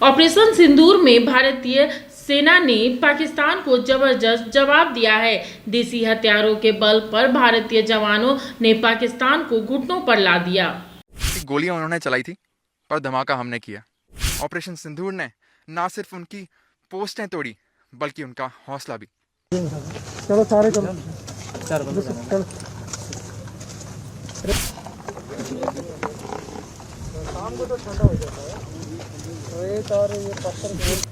Operation सिंदूर में भारतीय सेना ने पाकिस्तान को जबरदस्त जवाब दिया है। देसी हथियारों के बल पर भारतीय जवानों ने पाकिस्तान को घुटनों पर ला दिया। गोलियां उन्होंने चलाई थी पर धमाका हमने किया। ऑपरेशन सिंदूर ने ना सिर्फ उनकी पोस्टें तोड़ी बल्कि उनका हौसला भी। चलो सारे चलो चलो शाम को तो ठंडा हो जाता है रेत और ये पत्थर।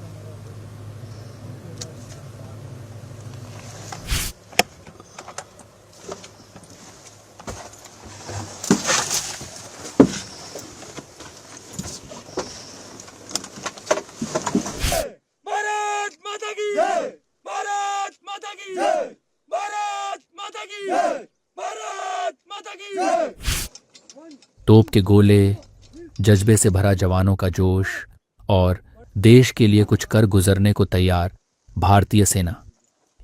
भारत माता की जय, भारत माता की जय, भारत माता की जय, भारत माता की जय। तोप के गोले, जज्बे से भरा जवानों का जोश और देश के लिए कुछ कर गुजरने को तैयार भारतीय सेना,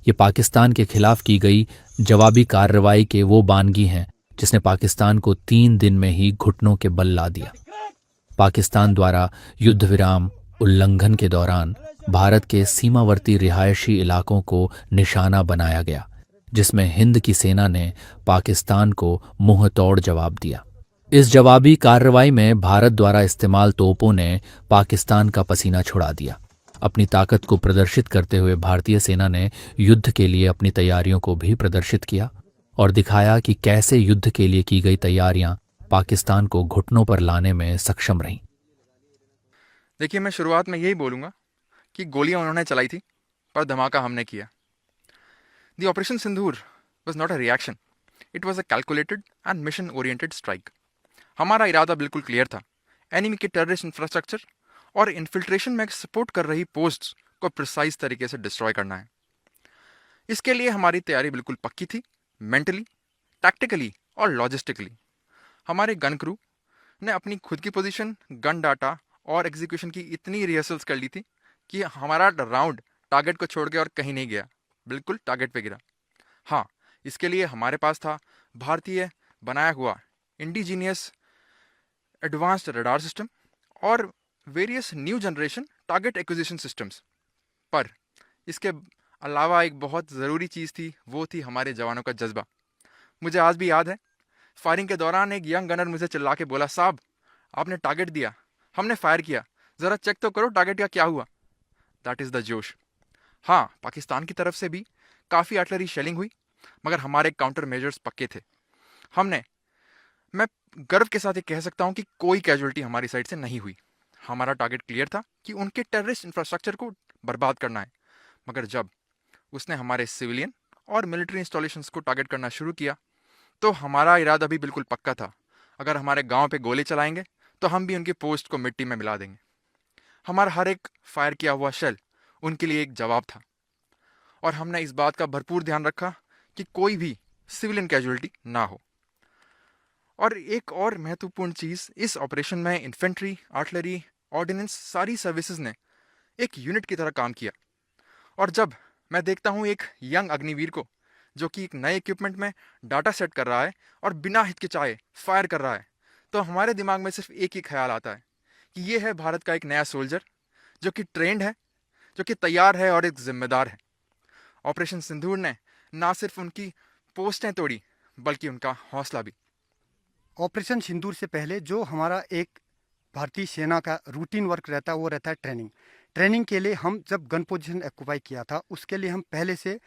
ये पाकिस्तान के खिलाफ की गई जवाबी कार्रवाई के वो बानगी हैं जिसने पाकिस्तान को 3 दिन में ही घुटनों के बल ला दिया। पाकिस्तान द्वारा युद्ध विराम उल्लंघन के दौरान भारत के सीमावर्ती रिहायशी इलाकों को निशाना बनाया गया, जिसमें हिंद की सेना ने पाकिस्तान को मुंह तोड़ जवाब दिया। इस जवाबी कार्रवाई में भारत द्वारा इस्तेमाल तोपों ने पाकिस्तान का पसीना छुड़ा दिया। अपनी ताकत को प्रदर्शित करते हुए भारतीय सेना ने युद्ध के लिए अपनी तैयारियों को भी प्रदर्शित किया और दिखाया कि कैसे युद्ध के लिए की गई तैयारियां पाकिस्तान को घुटनों पर लाने में सक्षम रहीं। देखिए, मैं शुरुआत में यही बोलूँगा कि गोलियां उन्होंने चलाई थी पर धमाका हमने किया। The operation Sindoor was not a reaction, it was a calculated and mission oriented strike. हमारा इरादा बिल्कुल क्लियर था, एनिमी के टेररिस्ट इंफ्रास्ट्रक्चर और इन्फिल्ट्रेशन में सपोर्ट कर रही पोस्ट्स को प्रिसाइज तरीके से डिस्ट्रॉय करना है। इसके लिए हमारी तैयारी बिल्कुल पक्की थी, मेंटली, टैक्टिकली और लॉजिस्टिकली। हमारे गन क्रू ने अपनी खुद की पोजीशन, गन डाटा और एग्जीक्यूशन की इतनी रिहर्सल्स कर ली थी कि हमारा राउंड टारगेट को छोड़ के और कहीं नहीं गया, बिल्कुल टारगेट पे गिरा। हाँ, इसके लिए हमारे पास था भारतीय बनाया हुआ इंडिजीनियस एडवांस्ड रडार सिस्टम और various new generation target acquisition systems. पर इसके अलावा एक बहुत ज़रूरी चीज़ थी, वो थी हमारे जवानों का जज्बा। मुझे आज भी याद है, फायरिंग के दौरान एक यंग गनर मुझे चिल्ला के बोला, साहब आपने टारगेट दिया, हमने फायर किया, ज़रा चेक तो करो टारगेट का क्या हुआ। दैट इज़ द जोश। हाँ, पाकिस्तान की तरफ से भी काफ़ी आर्टिलरी शेलिंग हुई, मगर हमारे काउंटर मेजर्स पक्के थे। मैं गर्व के साथ ये कह सकता हूँ कि कोई कैजुअलिटी हमारी साइड से नहीं हुई। हमारा टारगेट क्लियर था कि उनके टेररिस्ट इंफ्रास्ट्रक्चर को बर्बाद करना है। मगर जब उसने हमारे सिविलियन और मिलिट्री इंस्टॉलेशंस को टारगेट करना शुरू किया तो हमारा इरादा भी बिल्कुल पक्का था, अगर हमारे गांव पे गोले चलाएंगे तो हम भी उनकी पोस्ट को मिट्टी में मिला देंगे। हमारा हर एक फायर किया हुआ शेल उनके लिए एक जवाब था और हमने इस बात का भरपूर ध्यान रखा कि कोई भी सिविलियन कैजुअलिटी ना हो। और एक और महत्वपूर्ण चीज़, इस ऑपरेशन में इन्फेंट्री, आर्टिलरी, ऑर्डिनेंस, सारी सर्विसेज ने एक यूनिट की तरह काम किया। और जब मैं देखता हूँ एक यंग अग्निवीर को जो कि एक नए इक्विपमेंट में डाटा सेट कर रहा है और बिना हिचकिचाए फायर कर रहा है, तो हमारे दिमाग में सिर्फ एक ही ख्याल आता है कि ये है भारत का एक नया सोल्जर जो कि ट्रेंड है, जो कि तैयार है और एक जिम्मेदार है। ऑपरेशन सिंदूर ने ना सिर्फ उनकी पोस्टें तोड़ी बल्कि उनका हौसला भी। ऑपरेशन सिंदूर से पहले जो हमारा एक भारतीय सेना का रूटीन वर्क रहता है वो रहता है ट्रेनिंग के लिए। हम जब गन पोजीशन ऑक्यूपाई किया था उसके लिए हम पहले से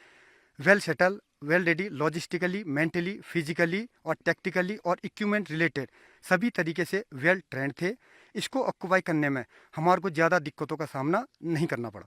well settle, well ready, logistically, mentally, physically और टैक्टिकली और इक्विपमेंट रिलेटेड सभी तरीके से वेल ट्रेंड थे। इसको ऑक्यूपाई करने में हमारे को ज़्यादा दिक्कतों का सामना नहीं करना पड़ा।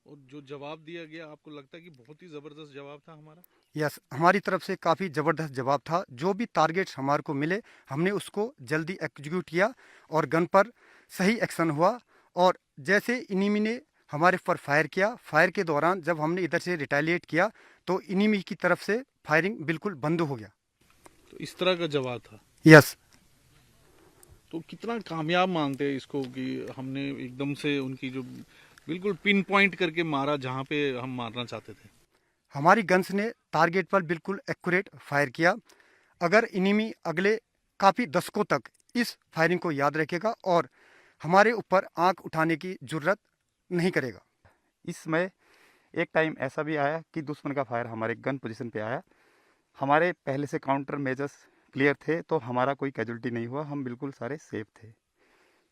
और जो जवाब दिया गया, आपको लगता है कि बहुत ही ज़बरदस्त जवाब था हमारा? यस, हमारी तरफ से काफ़ी ज़बरदस्त जवाब था। जो भी टारगेट्स हमारे को मिले हमने उसको जल्दी एग्जीक्यूट किया और गन पर सही एक्शन हुआ। और जैसे इनिमी ने हमारे पर फायर किया, फायर के दौरान जब हमने इधर से रिटेलिएट किया तो इनिमी की तरफ से फायरिंग बिल्कुल बंद हो गया। तो इस तरह का जवाब था। यस। तो कितना कामयाब मानते हैं इसको कि हमने एकदम से उनकी जो बिल्कुल पिन पॉइंट करके मारा जहाँ पे हम मारना चाहते थे? हमारी गन्स ने टारगेट पर बिल्कुल एक्यूरेट फायर किया। अगर इनिमी अगले काफ़ी दशकों तक इस फायरिंग को याद रखेगा और हमारे ऊपर आंख उठाने की जरूरत नहीं करेगा। इस समय एक टाइम ऐसा भी आया कि दुश्मन का फायर हमारे गन पोजीशन पे आया। हमारे पहले से काउंटर मेजर्स क्लियर थे, तो हमारा कोई कैजुअल्टी नहीं हुआ, हम बिल्कुल सारे सेफ थे।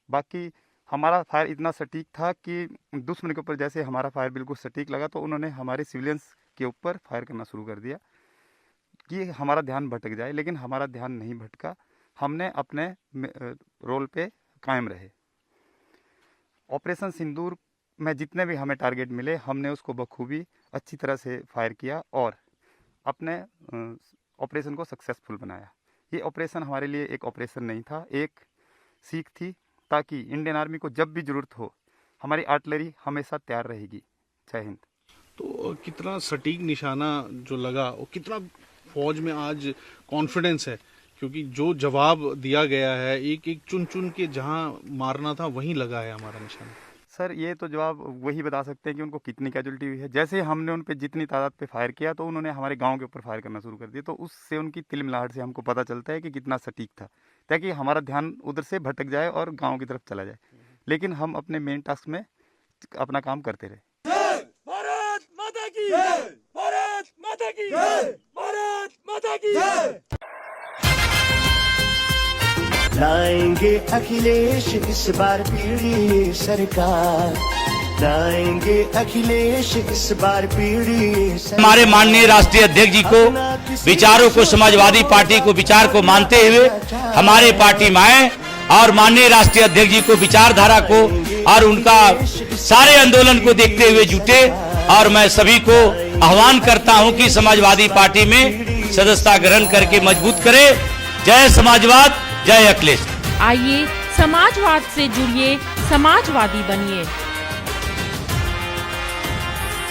बाकी हमारा फायर इतना सटीक था कि दुश्मन के ऊपर जैसे हमारा फायर बिल्कुल सटीक लगा, तो उन्होंने हमारे सिविलियंस के ऊपर फायर करना शुरू कर दिया कि हमारा ध्यान भटक जाए, लेकिन हमारा ध्यान नहीं भटका। हमने अपने रोल पे कायम रहे। ऑपरेशन सिंदूर में जितने भी हमें टारगेट मिले, हमने उसको बखूबी अच्छी तरह से फायर किया और अपने ऑपरेशन को सक्सेसफुल बनाया। ये ऑपरेशन हमारे लिए एक ऑपरेशन नहीं था, एक सीख थी, ताकि इंडियन आर्मी को जब भी ज़रूरत हो हमारी आर्टिलरी हमेशा तैयार रहेगी। जय हिंद। तो कितना सटीक निशाना जो लगा, और कितना फौज में आज कॉन्फिडेंस है, क्योंकि जो जवाब दिया गया है एक एक चुन चुन के जहां मारना था वहीं लगा है हमारा निशाना। सर ये तो जवाब वही बता सकते हैं कि उनको कितनी कैजुअल्टी हुई है। जैसे हमने उन पे जितनी तादाद पे फायर किया, तो उन्होंने हमारे गांव के ऊपर फायर करना शुरू कर दिया, तो उससे उनकी तिलमिलाहट से हमको पता चलता है कि कितना सटीक था, ताकि हमारा ध्यान उधर से भटक जाए और गाँव की तरफ चला जाए। लेकिन हम अपने मेन टास्क में अपना काम करते रहे। भारत माता की जय, भारत माता की जय, भारत माता की जय। लाएंगे अखिलेश इस बार पीढ़ी सरकार, लाएंगे अखिलेश इस बार पीढ़ी सरकार। हमारे माननीय राष्ट्रीय अध्यक्ष जी को विचारों को, समाजवादी पार्टी को विचार को मानते हुए हमारे पार्टी में आए और माननीय राष्ट्रीय अध्यक्ष जी को विचारधारा को और उनका सारे आंदोलन को देखते हुए जुटे। और मैं सभी को आह्वान करता हूं कि समाजवादी पार्टी में सदस्यता ग्रहण करके मजबूत करें। जय समाजवाद, जय अखिलेश। आइए समाजवाद से जुड़िए, समाजवादी बनिए।